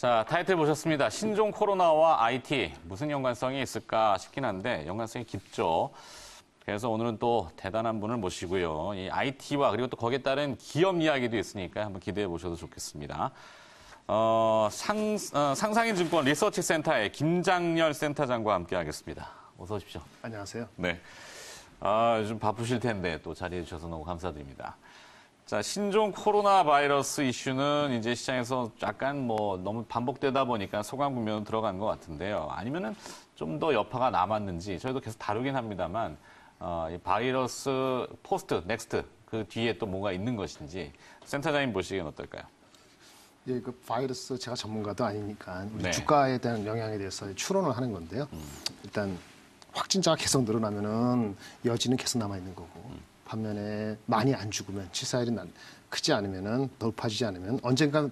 자, 타이틀 보셨습니다. 신종 코로나와 IT 무슨 연관성이 있을까 싶긴 한데 연관성이 깊죠. 그래서 오늘은 또 대단한 분을 모시고요. 이 IT와 그리고 또 거기에 따른 기업 이야기도 있으니까 한번 기대해 보셔도 좋겠습니다. 상상인증권 리서치센터의 김장렬 센터장과 함께하겠습니다. 어서 오십시오. 안녕하세요. 네. 요즘 바쁘실 텐데 또 자리해 주셔서 너무 감사드립니다. 자, 신종 코로나 바이러스 이슈는 이제 시장에서 약간 너무 반복되다 보니까 소강불명은 들어간 것 같은데요. 아니면은 좀 더 여파가 남았는지 저희도 계속 다루긴 합니다만, 이 바이러스 포스트, 넥스트 그 뒤에 또 뭐가 있는 것인지 센터장님 보시기엔 어떨까요? 예, 그 바이러스 제가 전문가도 아니니까 우리 네. 주가에 대한 영향에 대해서 추론을 하는 건데요. 일단 확진자가 계속 늘어나면은 여지는 계속 남아 있는 거고. 반면에 많이 안 죽으면 치사율이 크지 않으면은 높아지지 않으면 언젠간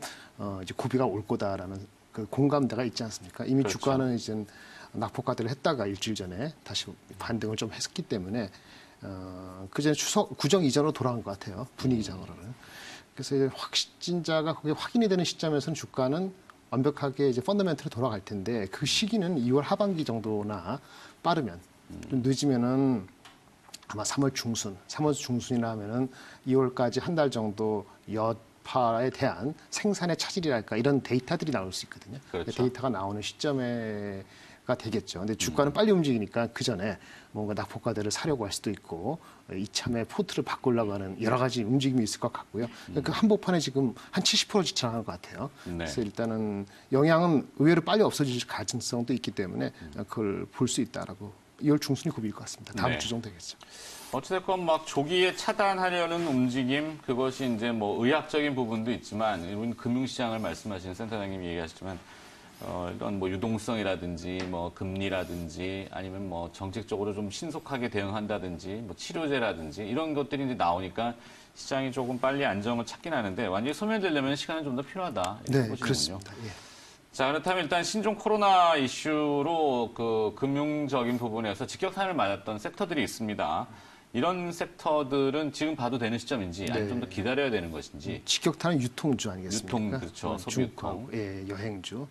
이제 고비가 올 거다라는 그 공감대가 있지 않습니까? 이미 그렇죠. 주가는 이제 낙폭과대를 했다가 일주일 전에 다시 반등을 좀 했기 때문에 그전에 구정 이전으로 돌아간 것 같아요. 분위기상으로는. 그래서 이제 확진자가 그게 확인이 되는 시점에서는 주가는 완벽하게 이제 펀더멘트로 돌아갈 텐데 그 시기는 2월 하반기 정도나 빠르면 좀 늦으면은 아마 3월 중순이나 하면은 2월까지 한 달 정도 여파에 대한 생산의 차질이랄까 이런 데이터들이 나올 수 있거든요. 그렇죠. 데이터가 나오는 시점에가 되겠죠. 근데 주가는 빨리 움직이니까 그 전에 뭔가 낙폭과대를 사려고 할 수도 있고 이참에 포트를 바꾸려고 하는 여러 가지 움직임이 있을 것 같고요. 그 한복판에 지금 한 70% 지나간 것 같아요. 네. 그래서 일단은 영향은 의외로 빨리 없어질 가능성도 있기 때문에 그걸 볼 수 있다라고 2월 중순이 고비일 것 같습니다. 다음 네. 주 정도 되겠죠. 어찌됐건 조기에 차단하려는 움직임, 그것이 이제 의학적인 부분도 있지만, 이번 금융시장을 말씀하시는 센터장님이 얘기하시지만, 이런 유동성이라든지, 금리라든지, 아니면 정책적으로 좀 신속하게 대응한다든지, 치료제라든지, 이런 것들이 이제 나오니까 시장이 조금 빨리 안정을 찾긴 하는데, 완전히 소멸되려면 시간은 좀 더 필요하다. 이렇게 네, 보시는군요. 그렇습니다. 예. 자, 그렇다면 일단 신종 코로나 이슈로 그 금융적인 부분에서 직격탄을 맞았던 섹터들이 있습니다. 이런 섹터들은 지금 봐도 되는 시점인지 아니면 좀 더 기다려야 되는 것인지. 직격탄은 유통주 아니겠습니까? 유통, 그렇죠. 소비 유통. 예, 여행주.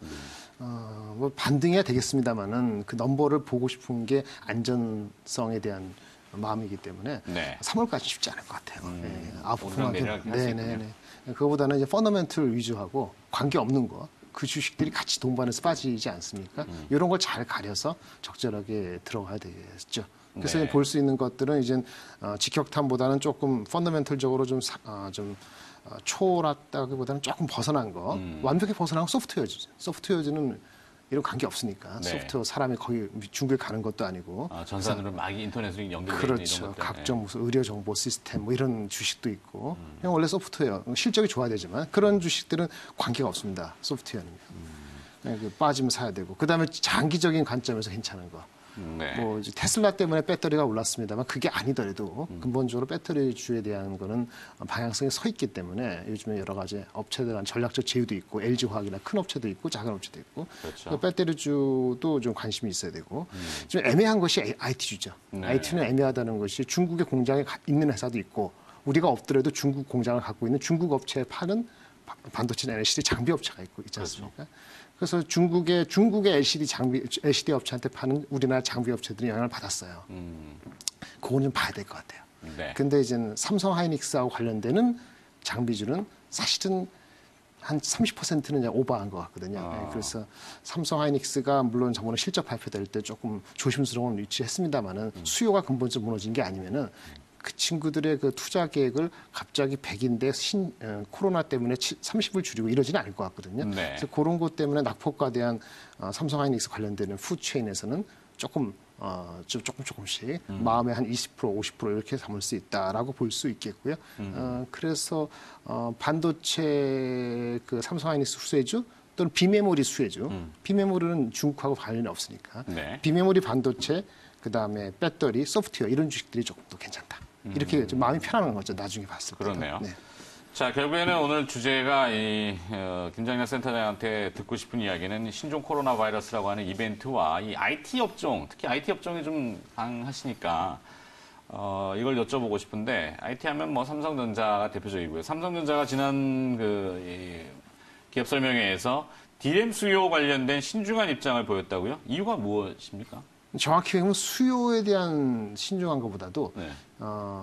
반등해야 되겠습니다만은 그 넘버를 보고 싶은 게 안전성에 대한 마음이기 때문에 네. 3월까지 쉽지 않을 것 같아요. 예, 오르락 내리락 할수 있군요. 그거보다는 이제 펀더멘틀 위주하고 관계 없는 거. 그 주식들이 같이 동반해서 빠지지 않습니까? 이런 걸 잘 가려서 적절하게 들어가야 되겠죠. 그래서 네. 볼 수 있는 것들은 이제 직격탄보다는 조금 펀더멘털적으로 좀 초월했다기보다는 조금 벗어난 거, 완벽히 벗어난 소프트웨어죠. 소프트웨어는 이런 관계 없으니까 네. 소프트웨어 사람이 거기 중국에 가는 것도 아니고 전산으로 막 인터넷으로 연결되어 있는 그렇죠. 이런 것들. 각종 무슨 의료 정보 시스템 이런 주식도 있고 그냥 원래 소프트웨어 실적이 좋아야 되지만 그런 주식들은 관계가 없습니다. 소프트웨어는요. 그냥 빠지면 사야 되고 그다음에 장기적인 관점에서 괜찮은 거. 네. 이제 테슬라 때문에 배터리가 올랐습니다만 그게 아니더라도 근본적으로 배터리주에 대한 거는 방향성이 서 있기 때문에 요즘에 여러 가지 업체들 간 전략적 제휴도 있고 LG화학이나 큰 업체도 있고 작은 업체도 있고 그렇죠. 배터리주도 좀 관심이 있어야 되고 좀 애매한 것이 IT주죠. 네. IT는 애매하다는 것이 중국의 공장에 있는 회사도 있고 우리가 없더라도 중국 공장을 갖고 있는 중국 업체에 파는 반도체 LCD 장비 업체가 있지 않습니까? 그렇죠. 그래서 중국의 LCD 업체한테 파는 우리나라 장비 업체들이 영향을 받았어요. 그거는 좀 봐야 될 것 같아요. 네. 근데 이제 삼성 하이닉스하고 관련되는 장비주는 사실은 한 30%는 그냥 오버한 것 같거든요. 네, 그래서 삼성 하이닉스가 물론 저번에 실적 발표될 때 조금 조심스러운 위치했습니다만은 수요가 근본적으로 무너진 게 아니면은 그 친구들의 그 투자 계획을 갑자기 100인데 코로나 때문에 30을 줄이고 이러지는 않을 것 같거든요. 네. 그래서 그런 것 때문에 낙폭과대한 삼성 하이닉스 관련되는 푸드체인에서는 조금씩 마음에 한 20%, 50% 이렇게 담을 수 있다라고 볼 수 있겠고요. 그래서 반도체 그 삼성 하이닉스 수혜주 또는 비메모리 수혜주, 비메모리는 중국하고 관련이 없으니까 네. 비메모리 반도체 그다음에 배터리, 소프트웨어 이런 주식들이 조금 더 괜찮다. 이렇게 좀 마음이 편안한 거죠. 나중에 봤을 때. 그렇네요. 네. 자, 결국에는 오늘 주제가 김장렬 센터장한테 듣고 싶은 이야기는 신종 코로나 바이러스라고 하는 이벤트와 이 IT 업종, 특히 IT 업종이 좀 강하시니까 이걸 여쭤보고 싶은데 IT 하면 삼성전자가 대표적이고요. 삼성전자가 지난 기업 설명회에서 디램 수요 관련된 신중한 입장을 보였다고요? 이유가 무엇입니까? 정확히 보면 수요에 대한 신중한 것보다도 네.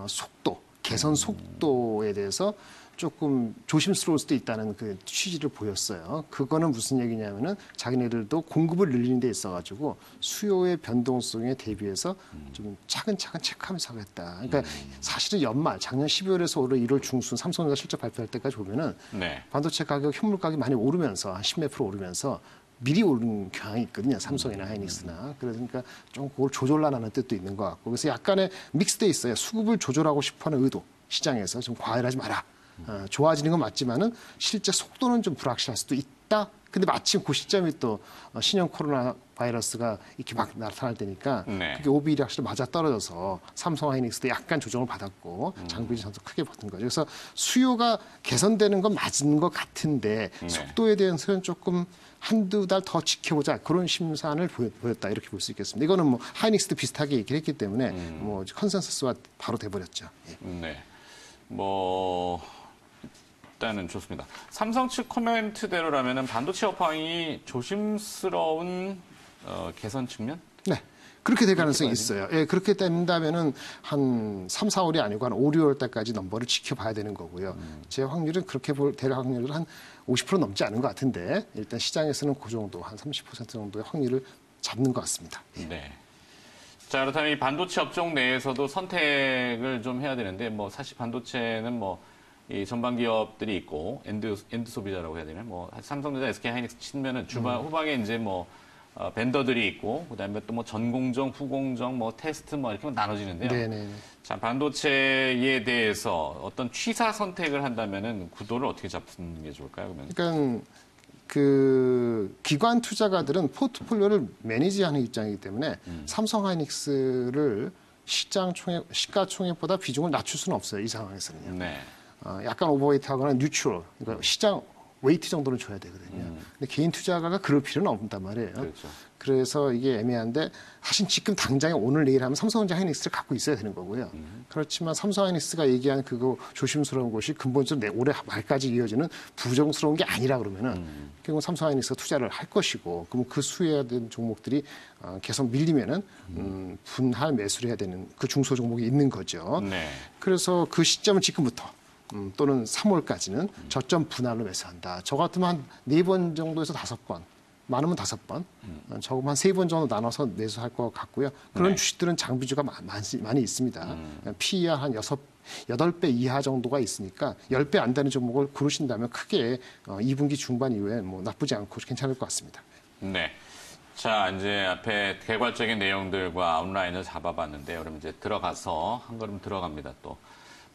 속도, 개선 속도에 대해서 조금 조심스러울 수도 있다는 그 취지를 보였어요. 그거는 무슨 얘기냐면은 자기네들도 공급을 늘리는 데 있어가지고 수요의 변동성에 대비해서 좀 차근차근 체크하면서 하겠다. 그러니까 사실은 연말, 작년 12월에서 올해 1월 중순 삼성전자 실적 발표할 때까지 보면은 네. 반도체 가격, 현물 가격이 많이 오르면서 한 10몇 프로 오르면서 미리 오르는 경향이 있거든요. 삼성이나 하이닉스나. 그러니까 좀 그걸 조절하라는 뜻도 있는 것 같고. 그래서 약간의 믹스돼 있어요. 수급을 조절하고 싶어하는 의도. 시장에서 좀 과열하지 마라. 좋아지는 건 맞지만은 실제 속도는 좀 불확실할 수도 있다. 근데 마침 그 시점이 또 신형 코로나 바이러스가 이렇게 막 나타날 때니까 네. 그게 오비일이 확실히 맞아 떨어져서 삼성 하이닉스도 약간 조정을 받았고 장비전도 크게 받은 거죠. 그래서 수요가 개선되는 건 맞은 것 같은데 속도에 대해서는 조금 한두 달 더 지켜보자 그런 심산을 보였다 이렇게 볼 수 있겠습니다. 이거는 뭐 하이닉스도 비슷하게 얘기를 했기 때문에 뭐 컨센서스와 바로 돼버렸죠. 예. 네. 뭐 일단은 좋습니다. 삼성 측 코멘트대로라면은 반도체 업황이 조심스러운 개선 측면? 네. 그렇게 될 가능성이 있어요. 예, 그렇게 된다면은 한 3, 4월이 아니고 한 5, 6월 때까지 넘버를 지켜봐야 되는 거고요. 제 확률은 그렇게 될 확률은 한 50% 넘지 않은 것 같은데 일단 시장에서는 그 정도 한 30% 정도의 확률을 잡는 것 같습니다. 네. 자, 그렇다면 이 반도체 업종 내에서도 선택을 좀 해야 되는데 뭐 사실 반도체는 뭐 이 전방 기업들이 있고 엔드 소비자라고 해야 되나? 뭐 삼성전자, SK 하이닉스 치면은 후방에 이제 뭐 벤더들이 있고 그다음에 또 뭐 전공정, 후공정, 뭐 테스트 뭐 이렇게 나눠지는데요. 네네. 자, 반도체에 대해서 어떤 취사 선택을 한다면은 구도를 어떻게 잡는 게 좋을까요? 그러면? 그러니까 그 기관 투자가들은 포트폴리오를 매니지하는 입장이기 때문에 삼성 하이닉스를 시가총액보다 비중을 낮출 수는 없어요. 이 상황에서는요. 네. 약간 오버웨이트하거나 뉴트럴, 그러니까 시장 웨이트 정도는 줘야 되거든요. 근데 개인 투자가가 그럴 필요는 없단 말이에요. 그렇죠. 그래서 이게 애매한데 사실 지금 당장에 오늘 내일 하면 삼성전자 하이닉스를 갖고 있어야 되는 거고요. 그렇지만 삼성 하이닉스가 얘기한 그거 조심스러운 것이 근본적으로 올해 말까지 이어지는 부정스러운 게 아니라 그러면은 결국 삼성 하이닉스가 투자를 할 것이고 그러면 그 수혜된 종목들이 계속 밀리면은 분할 매수를 해야 되는 그 중소 종목이 있는 거죠. 네. 그래서 그 시점은 지금부터 또는 3월까지는 저점 분할로 매수한다. 저 같으면 한 4번 정도에서 5번, 많으면 5번, 적으면 한 3번 정도 나눠서 매수할 것 같고요. 그런 네. 주식들은 장비주가 많이 있습니다. PER 한 8배 이하 정도가 있으니까 10배 안 되는 종목을 고르신다면 크게 2분기 중반 이후에 뭐 나쁘지 않고 괜찮을 것 같습니다. 네. 자, 이제 앞에 개괄적인 내용들과 아웃라인을 잡아봤는데요. 그럼 이제 들어가서 한 걸음 들어갑니다. 또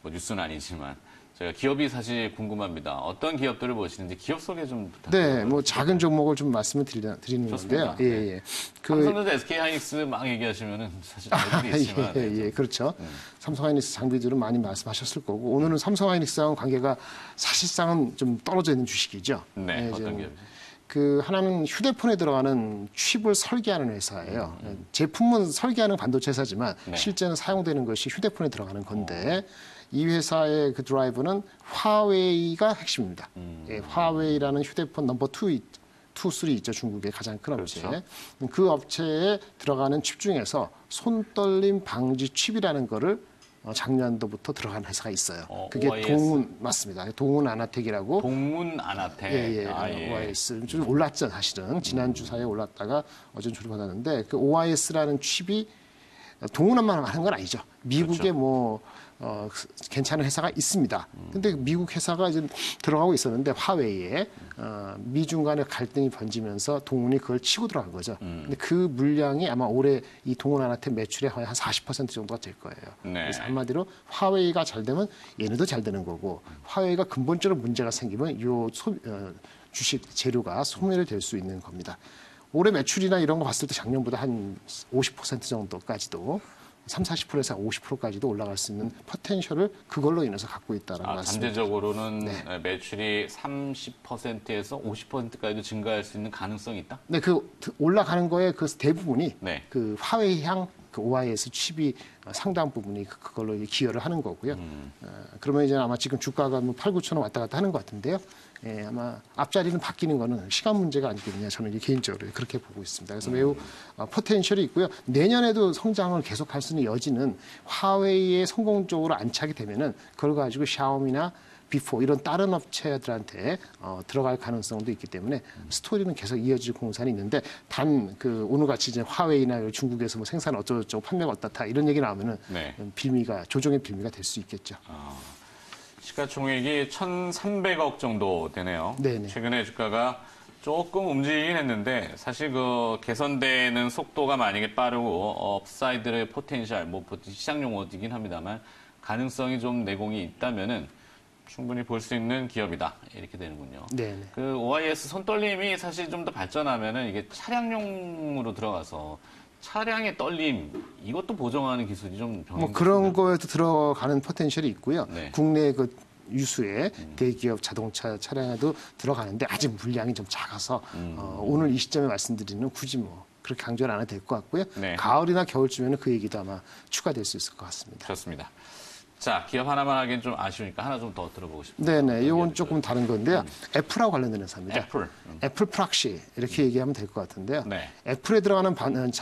뭐 뉴스는 아니지만 제가 기업이 사실 궁금합니다. 어떤 기업들을 보시는지 기업 소개 좀 부탁드립니다. 네, 뭐 작은 종목을 좀 말씀을 드리는 좋습니다. 건데요. 예, 예. 삼성전자, SK 하이닉스 막 얘기하시면은 사실 알고 있지만 예, 그렇죠. 삼성 하이닉스 장비들은 많이 말씀하셨을 거고 오늘은 삼성 하이닉스하고 관계가 사실상은 좀 떨어져 있는 주식이죠. 네, 이제 어떤 뭐 기업이죠? 그 하나는 휴대폰에 들어가는 칩을 설계하는 회사예요. 제품은 설계하는 반도체 회사지만 네. 실제는 사용되는 것이 휴대폰에 들어가는 건데 이 회사의 그 드라이버는 화웨이가 핵심입니다. 예, 화웨이라는 휴대폰 넘버 2, 3 있죠. 중국의 가장 큰 업체. 그렇죠. 그 업체에 들어가는 칩 중에서 손떨림 방지 칩이라는 거를 작년도부터 들어간 회사가 있어요. 그게 OIS? 동훈 맞습니다. 동훈 아나텍이라고. 동문 아나텍. 예. OIS 좀 올랐죠, 사실은. 지난주 사이에 올랐다가 어제 조립받았는데 그 OIS라는 칩이 동훈만 하는 건 아니죠. 미국에 그렇죠. 뭐 괜찮은 회사가 있습니다. 근데 미국 회사가 이제 들어가고 있었는데 화웨이에 미중 간의 갈등이 번지면서 동훈이 그걸 치고 들어간 거죠. 근데 그 물량이 아마 올해 이 동훈 아나텍 매출의 한 40% 정도가 될 거예요. 네. 그래서 한마디로 화웨이가 잘 되면 얘네도 잘 되는 거고 화웨이가 근본적으로 문제가 생기면 요 주식 재료가 소멸될 수 있는 겁니다. 올해 매출이나 이런 거 봤을 때 작년보다 한 50% 정도까지도 30-40%에서 50%까지도 올라갈 수 있는 포텐셜을 그걸로 인해서 갖고 있다는 것 같습니다. 잠재적으로는 네. 매출이 30%에서 50%까지도 증가할 수 있는 가능성이 있다? 네, 그 올라가는 거에 그 대부분이 네. 그 화웨이향 그 OIS 칩이 상당 부분이 그걸로 기여를 하는 거고요. 그러면 이제 아마 지금 주가가 뭐 8, 9천 원 왔다 갔다 하는 것 같은데요. 예, 아마 앞자리는 바뀌는 거는 시간 문제가 아니겠느냐 저는 이제 개인적으로 그렇게 보고 있습니다. 그래서 매우 포텐셜이 있고요. 내년에도 성장을 계속할 수 있는 여지는 화웨이에 성공적으로 안착이 되면은 그걸 가지고 샤오미나 비포 이런 다른 업체들한테 들어갈 가능성도 있기 때문에 스토리는 계속 이어질 공산이 있는데 단 그 오늘 같이 이제 화웨이나 중국에서 뭐 생산 어쩌고저쩌고 판매가 어떻다 이런 얘기 나오면은 네. 빌미가 조정의 빌미가 될 수 있겠죠. 시가총액이 1,300억 정도 되네요. 네네. 최근에 주가가 조금 움직이긴 했는데 사실 그 개선되는 속도가 만약에 빠르고 업사이드의 포텐셜, 뭐 시장 용어이긴 합니다만 가능성이 좀 내공이 있다면은 충분히 볼 수 있는 기업이다 이렇게 되는군요. 네네. 그 OIS 손떨림이 사실 좀 더 발전하면은 이게 차량용으로 들어가서 차량의 떨림 이것도 보정하는 기술이 좀 뭐 그런 거에도 들어가는 포텐셜이 있고요. 네. 국내 그 유수의 대기업 자동차 차량에도 들어가는데 아직 물량이 좀 작아서 오늘 이 시점에 말씀드리는 굳이 뭐 그렇게 강조는 안 해도 될 것 같고요. 네. 가을이나 겨울쯤에는 그 얘기도 아마 추가될 수 있을 것 같습니다. 좋습니다. 자, 기업 하나만 하기엔 좀 아쉬우니까 하나 좀 더 들어보고 싶습니다. 네네. 이건 기업이죠? 조금 다른 건데요. 애플하고 관련된 회사입니다. 애플. 애플 프락시 이렇게 얘기하면 될 것 같은데요. 네. 애플에 들어가는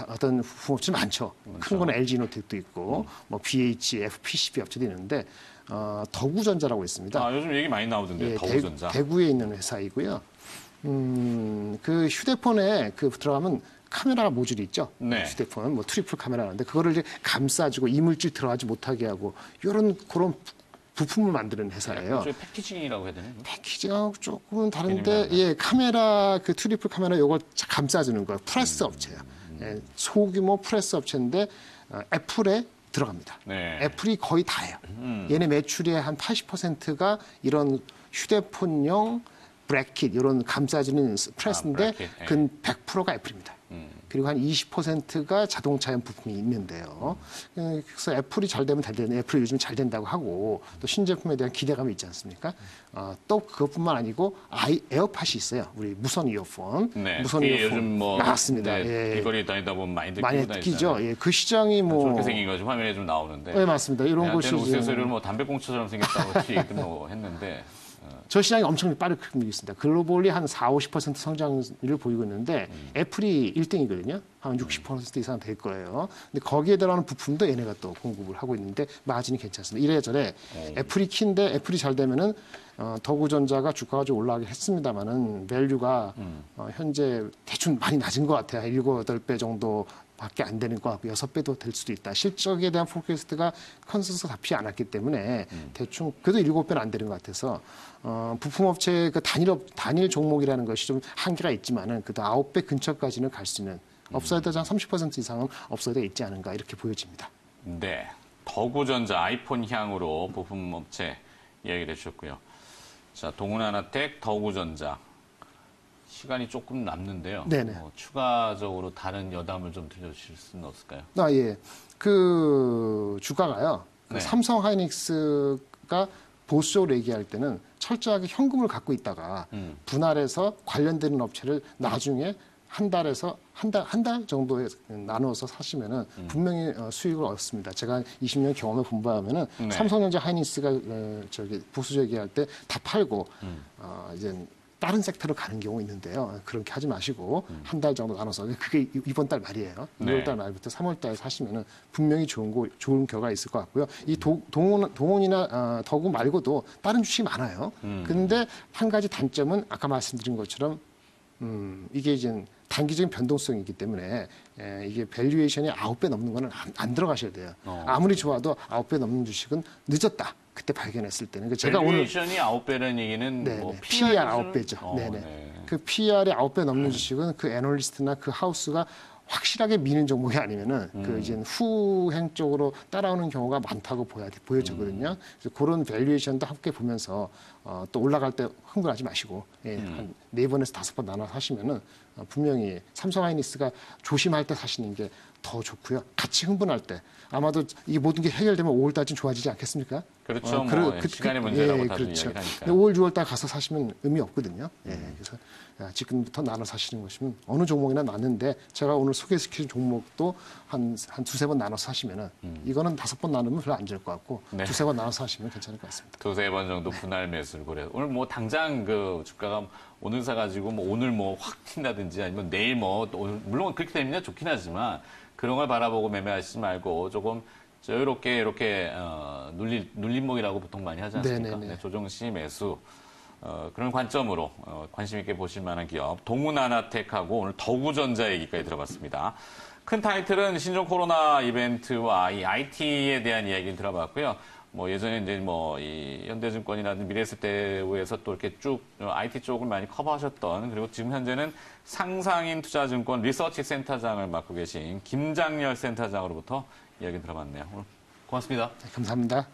어떤 부품업체 많죠. 큰 거는 LG 노텍도 있고 뭐 BHF, PCB 업체도 있는데 더구전자라고 있습니다. 아, 요즘 얘기 많이 나오던데 예, 더우전자. 대구에 있는 회사이고요. 그 휴대폰에 그 들어가면 카메라 모듈이 있죠. 네. 휴대폰 뭐 트리플 카메라인데 그거를 이제 감싸주고 이물질 들어가지 못하게 하고 이런 그런 부품을 만드는 회사예요. 저희 패키징이라고 해야 되나요? 패키징하고 조금은 다른데 개념이 예 카메라 그 트리플 카메라 요거 감싸주는 거 프레스 업체예요. 예, 소규모 프레스 업체인데 애플에 들어갑니다. 네. 애플이 거의 다예요. 얘네 매출의 한 80%가 이런 휴대폰용 브래킷 이런 감싸주는 프레스인데 브래킷, 예. 그 100%가 애플입니다. 그리고 한 20%가 자동차용 부품이 있는데요. 그래서 애플이 잘 되면 잘 되는 애플이 요즘 잘 된다고 하고 또 신제품에 대한 기대감이 있지 않습니까? 또 그것뿐만 아니고 에어팟이 있어요. 우리 무선 이어폰. 네. 무선 그게 이어폰 요즘 뭐 나왔습니다. 네, 예. 길거리 다니다 보면 많이 많이 느끼고 느끼죠. 다니잖아요. 예. 그 시장이 뭐 저렇게 생긴 거지 화면에 좀 나오는데. 네, 맞습니다. 이런 것이 한테는 이제 우스갯소리로 뭐 담배꽁초처럼 생겼다고 얘기도 뭐 했는데. 저 시장이 엄청 빠르게 크고 있습니다. 글로벌리 한 4-50% 성장률을 보이고 있는데 애플이 1등이거든요. 한 60% 이상 될 거예요. 근데 거기에 들어가는 부품도 얘네가 또 공급을 하고 있는데 마진이 괜찮습니다. 이래저래 애플이 키인데 애플이 잘 되면은 더구전자가 주가가 좀 올라가긴 했습니다만은 밸류가 현재 대충 많이 낮은 것 같아요. 7, 8배 정도 밖에 안 되는 것 같고 6배도 될 수도 있다. 실적에 대한 포캐스트가 컨센서스 잡히지 않았기 때문에 대충 그래도 7배는 안 되는 것 같아서 부품업체의 그 단일 종목이라는 것이 좀 한계가 있지만은 그래도 9배 근처까지는 갈 수 있는 업사이드 한 30% 이상은 업사이드가 있지 않은가 이렇게 보여집니다. 네. 더구전자 아이폰 향으로 부품업체 이야기를 해주셨고요. 자, 동훈하나텍, 더구전자. 시간이 조금 남는데요. 네네. 추가적으로 다른 여담을 좀 들려주실 수는 없을까요? 예. 그 주가가요. 네. 삼성 하이닉스가 보수적으로 얘기할 때는 철저하게 현금을 갖고 있다가 분할해서 관련되는 업체를 나중에 한 달 정도에 나누어서 사시면은 분명히 수익을 얻습니다. 제가 20년 경험을 본 바하면은 네. 삼성전자 하이닉스가 보수적 얘기할 때 다 팔고 이제 다른 섹터로 가는 경우 있는데요. 그렇게 하지 마시고 한 달 정도 나눠서 그게 이번 달 말이에요. 네. 2월 달 말부터 3월 달에 사시면은 분명히 좋은 결과가 있을 것 같고요. 이 동원이나 더구 말고도 다른 주식이 많아요. 그런데 한 가지 단점은 아까 말씀드린 것처럼 이게 이제 단기적인 변동성이기 때문에 이게 밸류에이션이 9배 넘는 거는 안 들어가셔야 돼요. 아무리 좋아도 9배 넘는 주식은 늦었다. 그때 발견했을 때는. 제가 오늘 밸류에이션이 9배라는 얘기는 네네. 뭐 PER 기준은? 9배죠. 네네. 네. 그 PER이 9배 넘는 주식은 그 애널리스트나 그 하우스가 확실하게 미는 종목이 아니면은 그 이제 후행 쪽으로 따라오는 경우가 많다고 보여지거든요. 그래서 그런 밸류에이션도 함께 보면서 또 올라갈 때 흥분하지 마시고 한 4번에서 5번 나눠 사시면은 분명히 삼성 하이닉스가 조심할 때 사시는 게 더 좋고요. 같이 흥분할 때 아마도 이 모든 게 해결되면 5월달쯤 좋아지지 않겠습니까? 그렇죠. 뭐 시간의 문제라고 다들 그렇죠. 이야기를 하니까. 5월, 6월 달 가서 사시면 의미 없거든요. 그래서 지금부터 나눠 사시는 것이면 어느 종목이나 나는데 제가 오늘 소개시킨 종목도 한 두세 번 나눠서 사시면은 이거는 5번 나누면 별로 안 좋을 것 같고 네. 두세 번 나눠서 사시면 괜찮을 것 같습니다. 두세 번 정도 분할 매수를 고려해서 오늘 뭐 당장 그 주가가 오늘 사가지고 뭐 오늘 뭐 확 튄다든지 아니면 내일 뭐 또 오늘 물론 그렇게 되면 좋긴 하지만 그런 걸 바라보고 매매하시지 말고 조금 이렇게 눌림목이라고 보통 많이 하지 않습니까? 네, 조정 시 매수. 그런 관점으로 관심 있게 보실 만한 기업 동훈아나텍하고 오늘 더구전자 얘기까지 들어봤습니다. 큰 타이틀은 신종 코로나 이벤트와 이 IT에 대한 이야기를 들어봤고요. 뭐 예전에 이제 뭐 이 현대증권이라든지 미래에셋대우에서 또 이렇게 쭉 IT 쪽을 많이 커버하셨던 그리고 지금 현재는 상상인 투자증권 리서치 센터장을 맡고 계신 김장렬 센터장으로부터 이야기 들어봤네요. 오늘 고맙습니다. 네, 감사합니다.